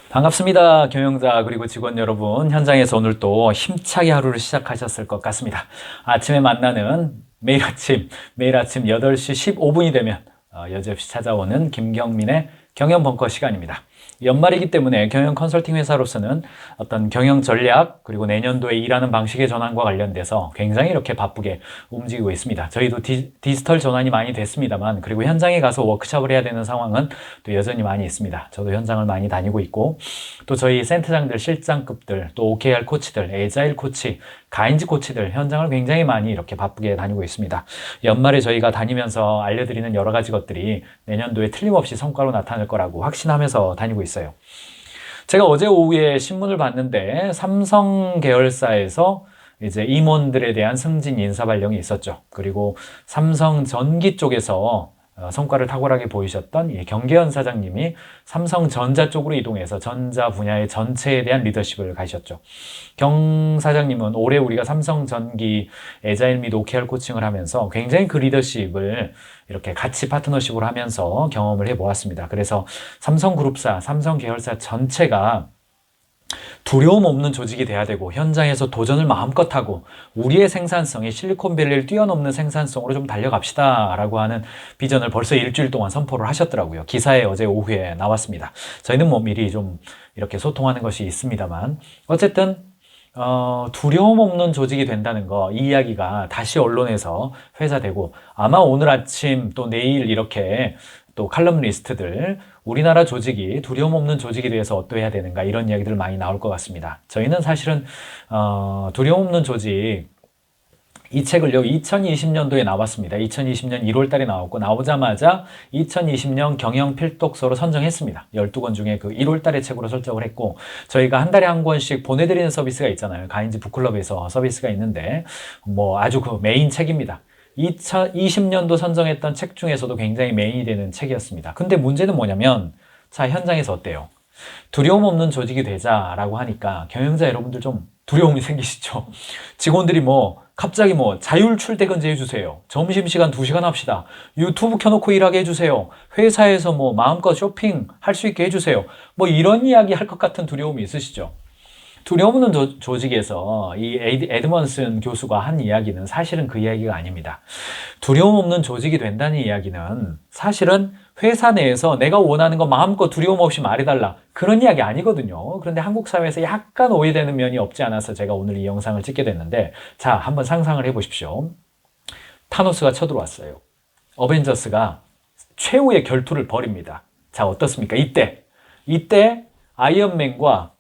반갑습니다. 경영자 그리고 직원 여러분. 현장에서 오늘 또 힘차게 하루를 시작하셨을 것 같습니다. 아침에 만나는 매일 아침 8시 15분이 되면 여지없이 찾아오는 김경민의 경영 벙커 시간입니다. 연말이기 때문에 경영 컨설팅 회사로서는 어떤 경영 전략 그리고 내년도에 일하는 방식의 전환과 관련돼서 굉장히 이렇게 바쁘게 움직이고 있습니다. 저희도 디지털 전환이 많이 됐습니다만 그리고 현장에 가서 워크숍을 해야 되는 상황은 또 여전히 많이 있습니다. 저도 현장을 많이 다니고 있고 또 저희 센터장들, 실장급들, 또 OKR 코치들, 에자일 코치, 가인지 코치들 현장을 굉장히 많이 이렇게 바쁘게 다니고 있습니다. 연말에 저희가 다니면서 알려드리는 여러 가지 것들이 내년도에 틀림없이 성과로 나타날 거라고 확신하면서 다니고 있어요. 제가 어제 오후에 신문을 봤는데 삼성 계열사에서 이제 임원들에 대한 승진 인사 발령이 있었죠. 그리고 삼성 전기 쪽에서 성과를 탁월하게 보이셨던 이 경계현 사장님이 삼성전자 쪽으로 이동해서 전자 분야의 전체에 대한 리더십을 가지셨죠. 경 사장님은 올해 우리가 삼성전기 에자일 및 OKR 코칭을 하면서 굉장히 그 리더십을 이렇게 같이 파트너십으로 하면서 경험을 해보았습니다. 그래서 삼성그룹사, 삼성계열사 전체가 두려움 없는 조직이 돼야 되고 현장에서 도전을 마음껏 하고 우리의 생산성이 실리콘밸리를 뛰어넘는 생산성으로 좀 달려갑시다 라고 하는 비전을 벌써 일주일 동안 선포를 하셨더라고요. 기사에 어제 오후에 나왔습니다. 저희는 뭐 미리 좀 이렇게 소통하는 것이 있습니다만 어쨌든 두려움 없는 조직이 된다는 거, 이 이야기가 다시 언론에서 회자되고 아마 오늘 아침 또 내일 이렇게 또 칼럼니스트들 우리나라 조직이 두려움 없는 조직이 돼서 어떠해야 되는가 이런 이야기들 많이 나올 것 같습니다. 저희는 사실은 두려움 없는 조직 이 책을요 2020년도에 나왔습니다. 2020년 1월 달에 나왔고 나오자마자 2020년 경영 필독서로 선정했습니다. 12권 중에 그 1월 달에 책으로 설정을 했고 저희가 한 달에 한 권씩 보내드리는 서비스가 있잖아요. 가인지 북클럽에서 서비스가 있는데 뭐 아주 그 메인 책입니다. 2020년도 선정했던 책 중에서도 굉장히 메인이 되는 책이었습니다. 근데 문제는 뭐냐면 자 현장에서 어때요? 두려움 없는 조직이 되자라고 하니까 경영자 여러분들 좀 두려움이 생기시죠? 직원들이 뭐 갑자기 뭐 자율 출퇴근제 해주세요. 점심시간 2시간 합시다. 유튜브 켜놓고 일하게 해주세요. 회사에서 뭐 마음껏 쇼핑 할 수 있게 해주세요. 뭐 이런 이야기 할 것 같은 두려움이 있으시죠? 두려움 없는 조직에서 이 에드먼슨 교수가 한 이야기는 사실은 그 이야기가 아닙니다. 두려움 없는 조직이 된다는 이야기는 사실은 회사 내에서 내가 원하는 거 마음껏 두려움 없이 말해달라 그런 이야기 아니거든요. 그런데 한국 사회에서 약간 오해되는 면이 없지 않아서 제가 오늘 이 영상을 찍게 됐는데 자 한번 상상을 해보십시오. 타노스가 쳐들어왔어요. 어벤져스가 최후의 결투를 벌입니다. 자 어떻습니까? 이때 아이언맨과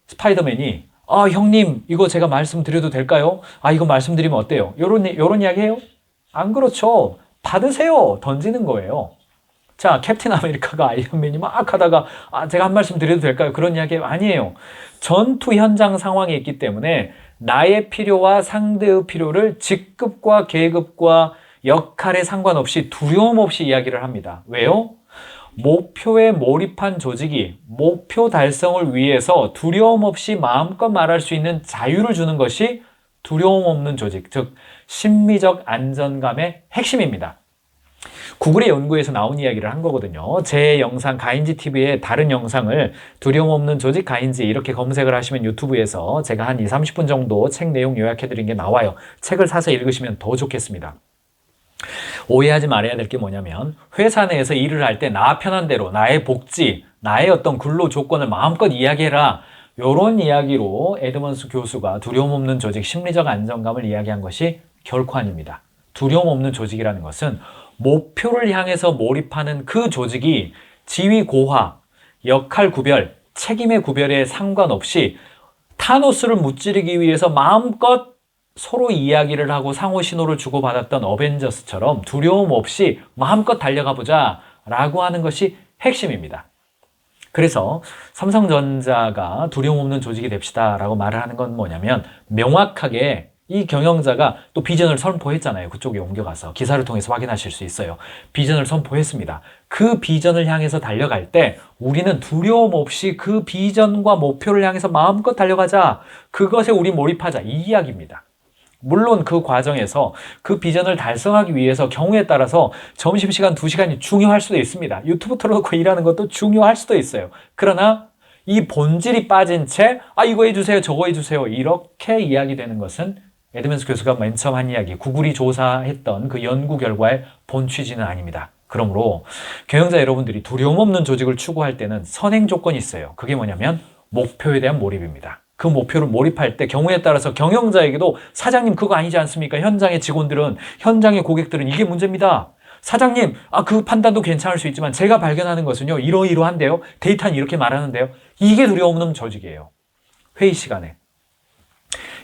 스파이더맨이 형님 이거 제가 말씀드려도 될까요? 이거 말씀드리면 어때요? 요런 이야기 해요? 안 그렇죠. 받으세요. 던지는 거예요. 자 캡틴 아메리카가 아이언맨이 막 하다가 제가 한 말씀 드려도 될까요? 그런 이야기 아니에요. 전투 현장 상황이 있기 때문에 나의 필요와 상대의 필요를 직급과 계급과 역할에 상관없이 두려움 없이 이야기를 합니다. 왜요? 목표에 몰입한 조직이 목표 달성을 위해서 두려움 없이 마음껏 말할 수 있는 자유를 주는 것이 두려움 없는 조직, 즉 심리적 안정감의 핵심입니다. 구글의 연구에서 나온 이야기를 한 거거든요. 제 영상 가인지 TV의 다른 영상을 두려움 없는 조직 가인지 이렇게 검색을 하시면 유튜브에서 제가 한 20-30분 정도 책 내용 요약해드린 게 나와요. 책을 사서 읽으시면 더 좋겠습니다. 오해하지 말아야 될 게 뭐냐면 회사 내에서 일을 할 때 나 편한 대로 나의 복지, 나의 어떤 근로 조건을 마음껏 이야기해라. 이런 이야기로 에드먼스 교수가 두려움 없는 조직, 심리적 안정감을 이야기한 것이 결코 아닙니다. 두려움 없는 조직이라는 것은 목표를 향해서 몰입하는 그 조직이 지위 고하, 역할 구별, 책임의 구별에 상관없이 타노스를 무찌르기 위해서 마음껏 서로 이야기를 하고 상호 신호를 주고받았던 어벤져스처럼 두려움 없이 마음껏 달려가 보자 라고 하는 것이 핵심입니다. 그래서 삼성전자가 두려움 없는 조직이 됩시다 라고 말을 하는 건 뭐냐면 명확하게 이 경영자가 또 비전을 선포했잖아요. 그쪽에 옮겨가서 기사를 통해서 확인하실 수 있어요. 비전을 선포했습니다. 그 비전을 향해서 달려갈 때 우리는 두려움 없이 그 비전과 목표를 향해서 마음껏 달려가자. 그것에 우리 몰입하자. 이 이야기입니다. 물론 그 과정에서 그 비전을 달성하기 위해서 경우에 따라서 점심시간 2시간이 중요할 수도 있습니다. 유튜브 틀어놓고 일하는 것도 중요할 수도 있어요. 그러나 이 본질이 빠진 채 이거 해주세요 저거 해주세요 이렇게 이야기되는 것은 에드먼스 교수가 맨 처음 한 이야기 구글이 조사했던 그 연구 결과의 본 취지는 아닙니다. 그러므로 경영자 여러분들이 두려움 없는 조직을 추구할 때는 선행 조건이 있어요. 그게 뭐냐면 목표에 대한 몰입입니다. 그 목표를 몰입할 때 경우에 따라서 경영자에게도 사장님 그거 아니지 않습니까? 현장의 직원들은 현장의 고객들은 이게 문제입니다. 사장님 그 판단도 괜찮을 수 있지만 제가 발견하는 것은요 이러이러한데요. 데이터는 이렇게 말하는데요. 이게 두려움 없는 조직이에요. 회의 시간에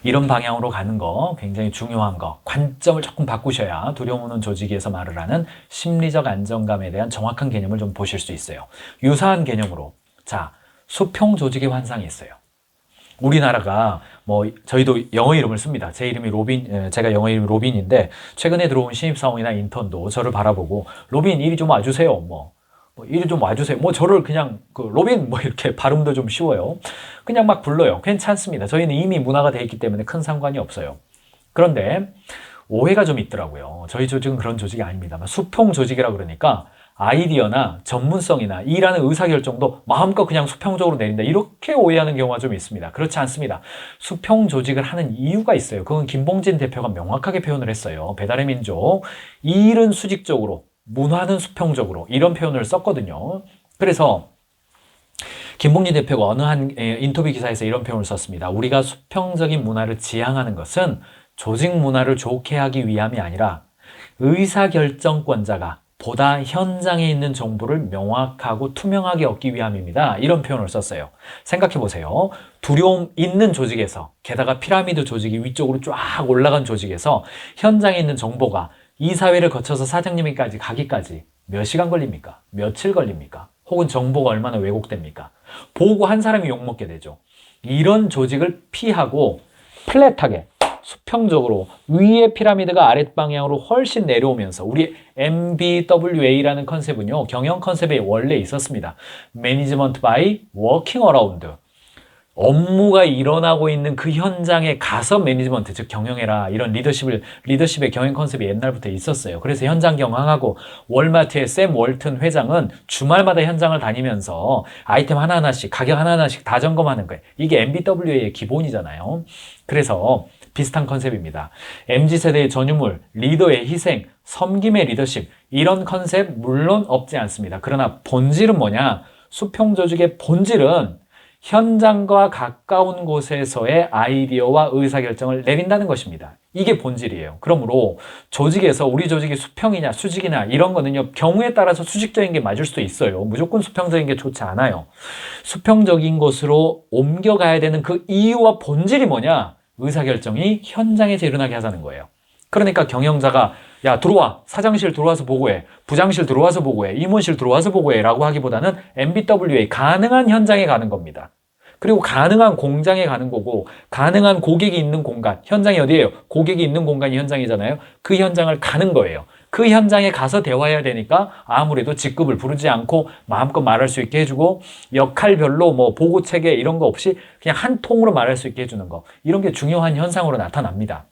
이런 방향으로 가는 거 굉장히 중요한 거 관점을 조금 바꾸셔야 두려움 없는 조직에서 말을 하는 심리적 안정감에 대한 정확한 개념을 좀 보실 수 있어요. 유사한 개념으로 자 수평 조직의 환상이 있어요. 우리나라가 저희도 영어 이름을 씁니다. 제 이름이 로빈, 제가 영어 이름이 로빈인데 최근에 들어온 신입사원이나 인턴도 저를 바라보고 로빈 이리 좀 와주세요. 이리 좀 와주세요. 저를 그냥 로빈 이렇게 발음도 좀 쉬워요. 그냥 막 불러요. 괜찮습니다. 저희는 이미 문화가 돼 있기 때문에 큰 상관이 없어요. 그런데 오해가 좀 있더라고요. 저희 조직은 그런 조직이 아닙니다만 수평 조직이라 그러니까 아이디어나 전문성이나 일하는 의사결정도 마음껏 그냥 수평적으로 내린다. 이렇게 오해하는 경우가 좀 있습니다. 그렇지 않습니다. 수평 조직을 하는 이유가 있어요. 그건 김봉진 대표가 명확하게 표현을 했어요. 배달의 민족. 일은 수직적으로, 문화는 수평적으로 이런 표현을 썼거든요. 그래서 김봉진 대표가 어느 한 인터뷰 기사에서 이런 표현을 썼습니다. 우리가 수평적인 문화를 지향하는 것은 조직 문화를 좋게 하기 위함이 아니라 의사결정권자가 보다 현장에 있는 정보를 명확하고 투명하게 얻기 위함입니다. 이런 표현을 썼어요. 생각해 보세요. 두려움 있는 조직에서 게다가 피라미드 조직이 위쪽으로 쫙 올라간 조직에서 현장에 있는 정보가 이사회를 거쳐서 사장님에게까지 가기까지 몇 시간 걸립니까? 며칠 걸립니까? 혹은 정보가 얼마나 왜곡됩니까? 보고 한 사람이 욕먹게 되죠. 이런 조직을 피하고 플랫하게 수평적으로 위의 피라미드가 아랫방향으로 훨씬 내려오면서 우리 MBWA라는 컨셉은요. 경영 컨셉에 원래 있었습니다. Management by Working Around. 업무가 일어나고 있는 그 현장에 가서 매니지먼트, 즉 경영해라 이런 리더십의 경영 컨셉이 옛날부터 있었어요. 그래서 현장 경영하고 월마트의 샘 월튼 회장은 주말마다 현장을 다니면서 아이템 하나하나씩 가격 하나하나씩 다 점검하는 거예요. 이게 MBWA의 기본이잖아요. 그래서 비슷한 컨셉입니다. MZ세대의 전유물, 리더의 희생, 섬김의 리더십 이런 컨셉 물론 없지 않습니다. 그러나 본질은 뭐냐? 수평조직의 본질은 현장과 가까운 곳에서의 아이디어와 의사결정을 내린다는 것입니다. 이게 본질이에요. 그러므로 조직에서 우리 조직이 수평이냐 수직이냐 이런 거는요. 경우에 따라서 수직적인 게 맞을 수도 있어요. 무조건 수평적인 게 좋지 않아요. 수평적인 곳으로 옮겨가야 되는 그 이유와 본질이 뭐냐? 의사결정이 현장에서 일어나게 하자는 거예요. 그러니까 경영자가 야 들어와 사장실 들어와서 보고해 부장실 들어와서 보고해 임원실 들어와서 보고해 라고 하기보다는 MBWA 가능한 현장에 가는 겁니다. 그리고 가능한 공장에 가는 거고 가능한 고객이 있는 공간 현장이 어디예요? 고객이 있는 공간이 현장이잖아요. 그 현장을 가는 거예요. 그 현장에 가서 대화해야 되니까 아무래도 직급을 부르지 않고 마음껏 말할 수 있게 해주고 역할별로 보고체계 이런 거 없이 그냥 한 통으로 말할 수 있게 해주는 거 이런 게 중요한 현상으로 나타납니다.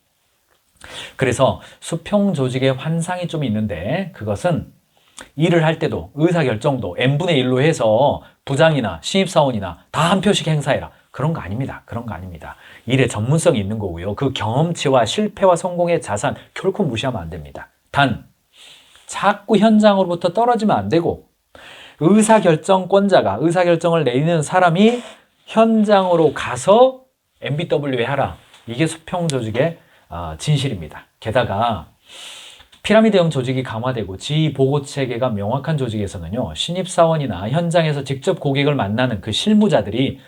그래서 수평 조직의 환상이 좀 있는데 그것은 일을 할 때도 의사결정도 n분의 1로 해서 부장이나 신입사원이나 다 한 표씩 행사해라. 그런 거 아닙니다. 그런 거 아닙니다. 일에 전문성이 있는 거고요. 그 경험치와 실패와 성공의 자산 결코 무시하면 안 됩니다. 단 자꾸 현장으로부터 떨어지면 안 되고 의사결정권자가 의사결정을 내리는 사람이 현장으로 가서 MBW에 하라. 이게 수평 조직의 진실입니다. 게다가 피라미드형 조직이 강화되고 지휘 보고 체계가 명확한 조직에서는요. 신입사원이나 현장에서 직접 고객을 만나는 그 실무자들이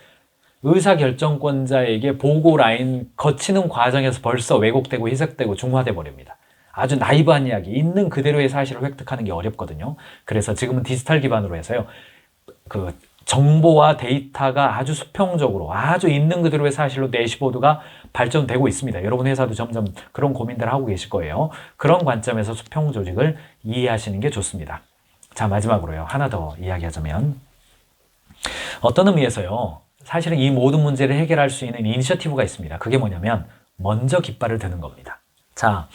의사결정권자에게 보고 라인 거치는 과정에서 벌써 왜곡되고 희석되고 중화돼 버립니다. 아주 나이브한 이야기, 있는 그대로의 사실을 획득하는 게 어렵거든요. 그래서 지금은 디지털 기반으로 해서요. 그 정보와 데이터가 아주 수평적으로 아주 있는 그대로의 사실로 대시보드가 발전되고 있습니다. 여러분 회사도 점점 그런 고민들을 하고 계실 거예요. 그런 관점에서 수평 조직을 이해하시는 게 좋습니다. 자, 마지막으로요. 하나 더 이야기하자면 어떤 의미에서요. 사실은 이 모든 문제를 해결할 수 있는 이니셔티브가 있습니다. 그게 뭐냐면 먼저 깃발을 드는 겁니다. 자,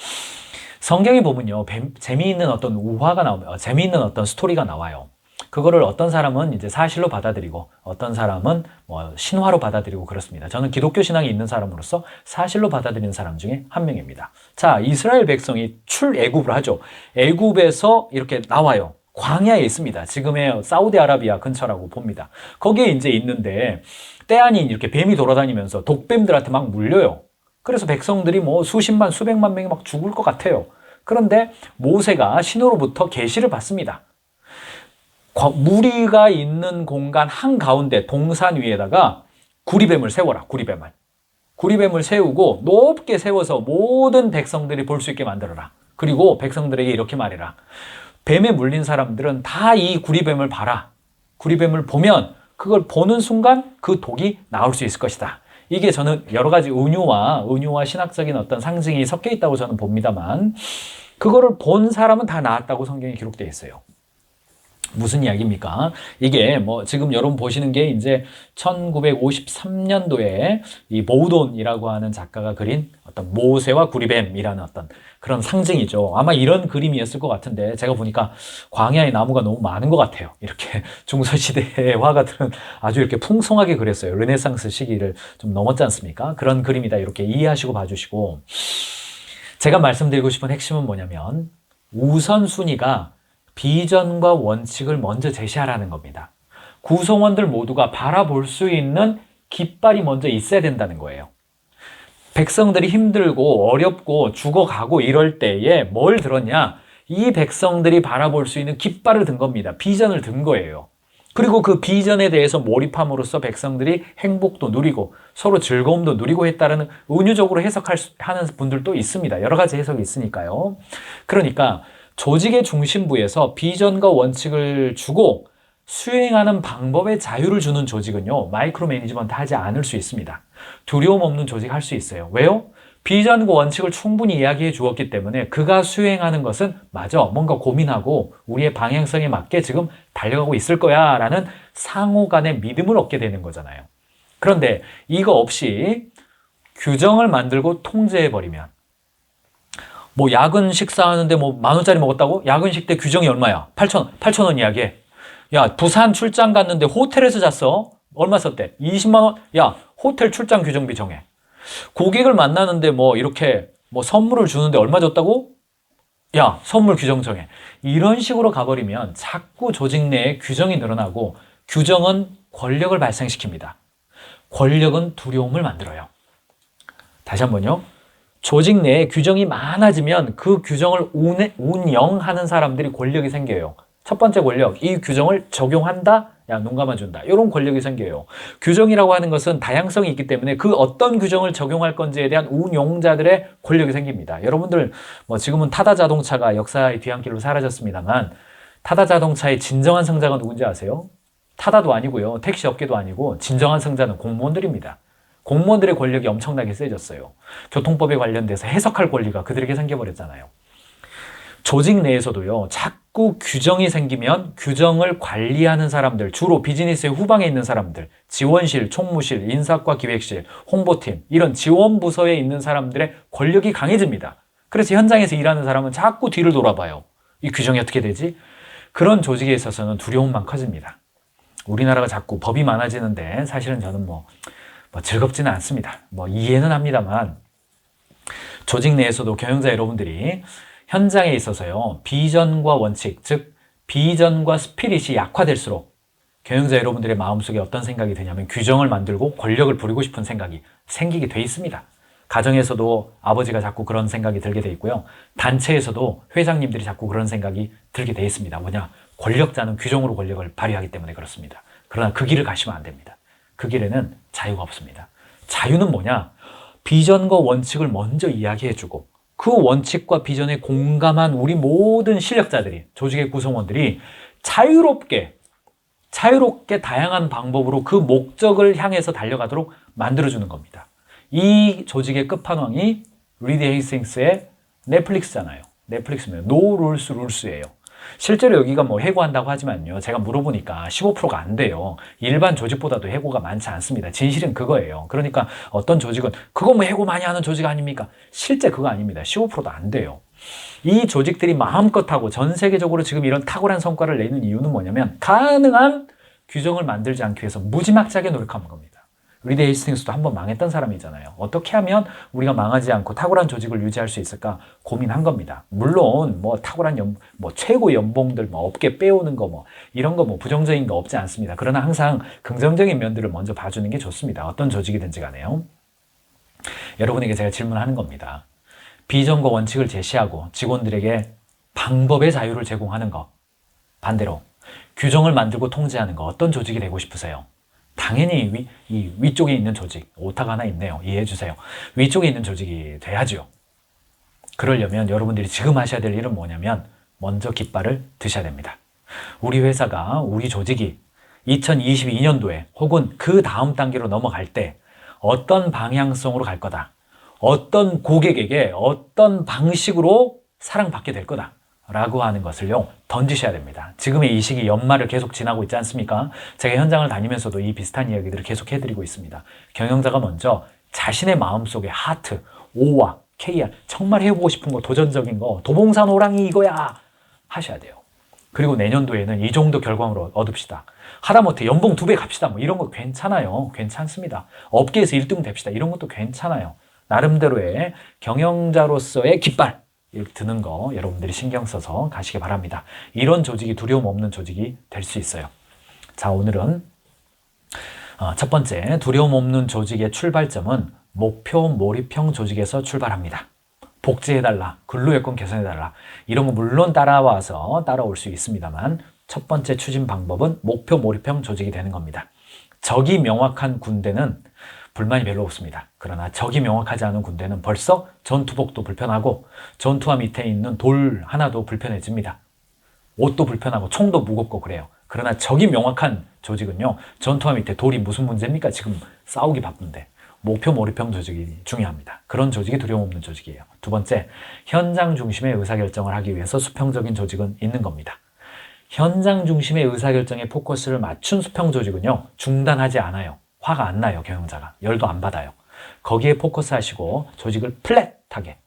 성경에 보면요. 재미있는 어떤 우화가 나오면 재미있는 어떤 스토리가 나와요. 그거를 어떤 사람은 이제 사실로 받아들이고 어떤 사람은 뭐 신화로 받아들이고 그렇습니다. 저는 기독교 신앙이 있는 사람으로서 사실로 받아들이는 사람 중에 한 명입니다. 자, 이스라엘 백성이 출애굽을 하죠. 애굽에서 이렇게 나와요. 광야에 있습니다. 지금의 사우디아라비아 근처라고 봅니다. 거기에 이제 있는데 때 아닌 이렇게 뱀이 돌아다니면서 독뱀들한테 막 물려요. 그래서 백성들이 뭐 수십만, 수백만 명이 막 죽을 것 같아요. 그런데 모세가 신호로부터 계시를 받습니다. 무리가 있는 공간 한가운데 동산 위에다가 구리뱀을 세워라. 구리뱀을 세우고 높게 세워서 모든 백성들이 볼 수 있게 만들어라. 그리고 백성들에게 이렇게 말해라. 뱀에 물린 사람들은 다 이 구리뱀을 봐라. 구리뱀을 보면 그걸 보는 순간 그 독이 나올 수 있을 것이다. 이게 저는 여러 가지 은유와 신학적인 어떤 상징이 섞여 있다고 저는 봅니다만 그거를 본 사람은 다 나았다고 성경에 기록되어 있어요. 무슨 이야기입니까? 이게 뭐 지금 여러분 보시는 게 이제 1953년도에 이 모우돈이라고 하는 작가가 그린 어떤 모세와 구리뱀이라는 어떤 그런 상징이죠. 아마 이런 그림이었을 것 같은데 제가 보니까 광야에 나무가 너무 많은 것 같아요. 이렇게 중세시대의 화가들은 아주 이렇게 풍성하게 그렸어요. 르네상스 시기를 좀 넘었지 않습니까? 그런 그림이다 이렇게 이해하시고 봐주시고 제가 말씀드리고 싶은 핵심은 뭐냐면 우선순위가 비전과 원칙을 먼저 제시하라는 겁니다. 구성원들 모두가 바라볼 수 있는 깃발이 먼저 있어야 된다는 거예요. 백성들이 힘들고 어렵고 죽어가고 이럴 때에 뭘 들었냐? 이 백성들이 바라볼 수 있는 깃발을 든 겁니다. 비전을 든 거예요. 그리고 그 비전에 대해서 몰입함으로써 백성들이 행복도 누리고 서로 즐거움도 누리고 했다는 은유적으로 하는 분들도 있습니다. 여러 가지 해석이 있으니까요. 그러니까 조직의 중심부에서 비전과 원칙을 주고 수행하는 방법의 자유를 주는 조직은요, 마이크로 매니지먼트 하지 않을 수 있습니다. 두려움 없는 조직 할 수 있어요. 왜요? 비전과 원칙을 충분히 이야기해 주었기 때문에 그가 수행하는 것은 맞아, 뭔가 고민하고 우리의 방향성에 맞게 지금 달려가고 있을 거야 라는 상호 간의 믿음을 얻게 되는 거잖아요. 그런데 이거 없이 규정을 만들고 통제해버리면 뭐 야근 식사하는데 뭐 10,000원짜리 먹었다고? 야근식 때 규정이 얼마야? 8,000원 이야기해. 야, 부산 출장 갔는데 호텔에서 잤어? 얼마 썼대? 20만 원? 야, 호텔 출장 규정비 정해. 고객을 만나는데 뭐 이렇게 뭐 선물을 주는데 얼마 줬다고? 야, 선물 규정 정해. 이런 식으로 가버리면 자꾸 조직 내에 규정이 늘어나고 규정은 권력을 발생시킵니다. 권력은 두려움을 만들어요. 다시 한번요. 조직 내에 규정이 많아지면 그 규정을 운영하는 사람들이 권력이 생겨요. 첫 번째 권력, 이 규정을 적용한다? 야, 눈 감아준다. 이런 권력이 생겨요. 규정이라고 하는 것은 다양성이 있기 때문에 그 어떤 규정을 적용할 건지에 대한 운용자들의 권력이 생깁니다. 여러분들 뭐 지금은 타다 자동차가 역사의 뒤안길로 사라졌습니다만 타다 자동차의 진정한 승자가 누군지 아세요? 타다도 아니고요. 택시 업계도 아니고 진정한 승자는 공무원들입니다. 공무원들의 권력이 엄청나게 세졌어요. 교통법에 관련돼서 해석할 권리가 그들에게 생겨버렸잖아요. 조직 내에서도요, 자꾸 규정이 생기면 규정을 관리하는 사람들, 주로 비즈니스의 후방에 있는 사람들, 지원실, 총무실, 인사과 기획실, 홍보팀, 이런 지원 부서에 있는 사람들의 권력이 강해집니다. 그래서 현장에서 일하는 사람은 자꾸 뒤를 돌아봐요. 이 규정이 어떻게 되지? 그런 조직에 있어서는 두려움만 커집니다. 우리나라가 자꾸 법이 많아지는데 사실은 저는 뭐 즐겁지는 않습니다. 뭐 이해는 합니다만 조직 내에서도 경영자 여러분들이 현장에 있어서요, 비전과 원칙, 즉 비전과 스피릿이 약화될수록 경영자 여러분들의 마음속에 어떤 생각이 드냐면 규정을 만들고 권력을 부리고 싶은 생각이 생기게 돼 있습니다. 가정에서도 아버지가 자꾸 그런 생각이 들게 돼 있고요. 단체에서도 회장님들이 자꾸 그런 생각이 들게 돼 있습니다. 뭐냐? 권력자는 규정으로 권력을 발휘하기 때문에 그렇습니다. 그러나 그 길을 가시면 안 됩니다. 그 길에는 자유가 없습니다. 자유는 뭐냐? 비전과 원칙을 먼저 이야기해주고 그 원칙과 비전에 공감한 우리 모든 실력자들이, 조직의 구성원들이 자유롭게 다양한 방법으로 그 목적을 향해서 달려가도록 만들어주는 겁니다. 이 조직의 끝판왕이 리드 헤이스팅스의 넷플릭스잖아요. 넷플릭스면 노 룰스 룰스예요. 실제로 여기가 뭐 해고한다고 하지만요, 제가 물어보니까 15%가 안 돼요. 일반 조직보다도 해고가 많지 않습니다. 진실은 그거예요. 그러니까 어떤 조직은 그거 뭐 해고 많이 하는 조직 아닙니까? 실제 그거 아닙니다. 15%도 안 돼요. 이 조직들이 마음껏 하고 전 세계적으로 지금 이런 탁월한 성과를 내는 이유는 뭐냐면 가능한 규정을 만들지 않기 위해서 무지막지하게 노력하는 겁니다. 리드 헤이스팅스도 한번 망했던 사람이잖아요. 어떻게 하면 우리가 망하지 않고 탁월한 조직을 유지할 수 있을까 고민한 겁니다. 물론 뭐 탁월한 최고 연봉들 업계 빼오는 거 이런 거 부정적인 거 없지 않습니다. 그러나 항상 긍정적인 면들을 먼저 봐주는 게 좋습니다. 어떤 조직이든지 간에요. 여러분에게 제가 질문하는 겁니다. 비전과 원칙을 제시하고 직원들에게 방법의 자유를 제공하는 것, 반대로 규정을 만들고 통제하는 것, 어떤 조직이 되고 싶으세요? 당연히 이 위쪽에 있는 조직, 오타가 하나 있네요. 이해해 주세요. 위쪽에 있는 조직이 돼야죠. 그러려면 여러분들이 지금 하셔야 될 일은 뭐냐면 먼저 깃발을 드셔야 됩니다. 우리 회사가, 우리 조직이 2022년도에 혹은 그 다음 단계로 넘어갈 때 어떤 방향성으로 갈 거다. 어떤 고객에게 어떤 방식으로 사랑받게 될 거다. 라고 하는 것을요, 던지셔야 됩니다. 지금의 이 시기 연말을 계속 지나고 있지 않습니까? 제가 현장을 다니면서도 이 비슷한 이야기들을 계속 해드리고 있습니다. 경영자가 먼저 자신의 마음속에 하트, O와 KR, 정말 해보고 싶은 거, 도전적인 거, 도봉산 호랑이 이거야! 하셔야 돼요. 그리고 내년도에는 이 정도 결과물을 얻읍시다. 하다못해 연봉 2배 갑시다. 이런 거 괜찮아요. 괜찮습니다. 업계에서 1등 됩시다. 이런 것도 괜찮아요. 나름대로의 경영자로서의 깃발 드는 거 여러분들이 신경 써서 가시기 바랍니다. 이런 조직이 두려움 없는 조직이 될 수 있어요. 자, 오늘은 첫 번째, 두려움 없는 조직의 출발점은 목표 몰입형 조직에서 출발합니다. 복지해달라, 근로여건 개선해달라, 이런 거 물론 따라올 수 있습니다만 첫 번째 추진 방법은 목표 몰입형 조직이 되는 겁니다. 적이 명확한 군대는 불만이 별로 없습니다. 그러나 적이 명확하지 않은 군대는 벌써 전투복도 불편하고 전투화 밑에 있는 돌 하나도 불편해집니다. 옷도 불편하고 총도 무겁고 그래요. 그러나 적이 명확한 조직은요, 전투화 밑에 돌이 무슨 문제입니까? 지금 싸우기 바쁜데. 목표 몰입형 조직이 중요합니다. 그런 조직이 두려움 없는 조직이에요. 두 번째, 현장 중심의 의사결정을 하기 위해서 수평적인 조직은 있는 겁니다. 현장 중심의 의사결정에 포커스를 맞춘 수평 조직은요, 중단하지 않아요. 화가 안 나요. 경영자가. 열도 안 받아요. 거기에 포커스 하시고 조직을 플랫하게,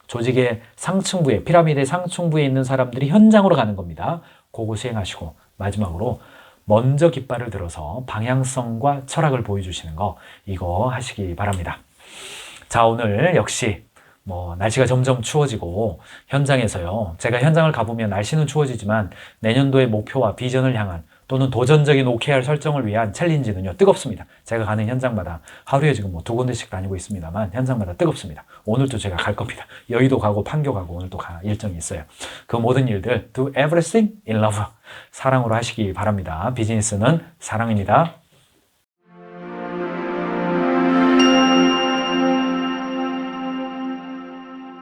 조직의 상층부에, 피라미드의 상층부에 있는 사람들이 현장으로 가는 겁니다. 그거 수행하시고, 마지막으로 먼저 깃발을 들어서 방향성과 철학을 보여주시는 거, 이거 하시기 바랍니다. 자, 오늘 역시 날씨가 점점 추워지고 현장에서요, 제가 현장을 가보면 날씨는 추워지지만 내년도의 목표와 비전을 향한 또는 도전적인 OKR 설정을 위한 챌린지는요, 뜨겁습니다. 제가 가는 현장마다 하루에 지금 2군데씩 다니고 있습니다만 현장마다 뜨겁습니다. 오늘도 제가 갈 겁니다. 여의도 가고 판교 가고 오늘도 일정이 있어요. 그 모든 일들 do everything in love, 사랑으로 하시기 바랍니다. 비즈니스는 사랑입니다.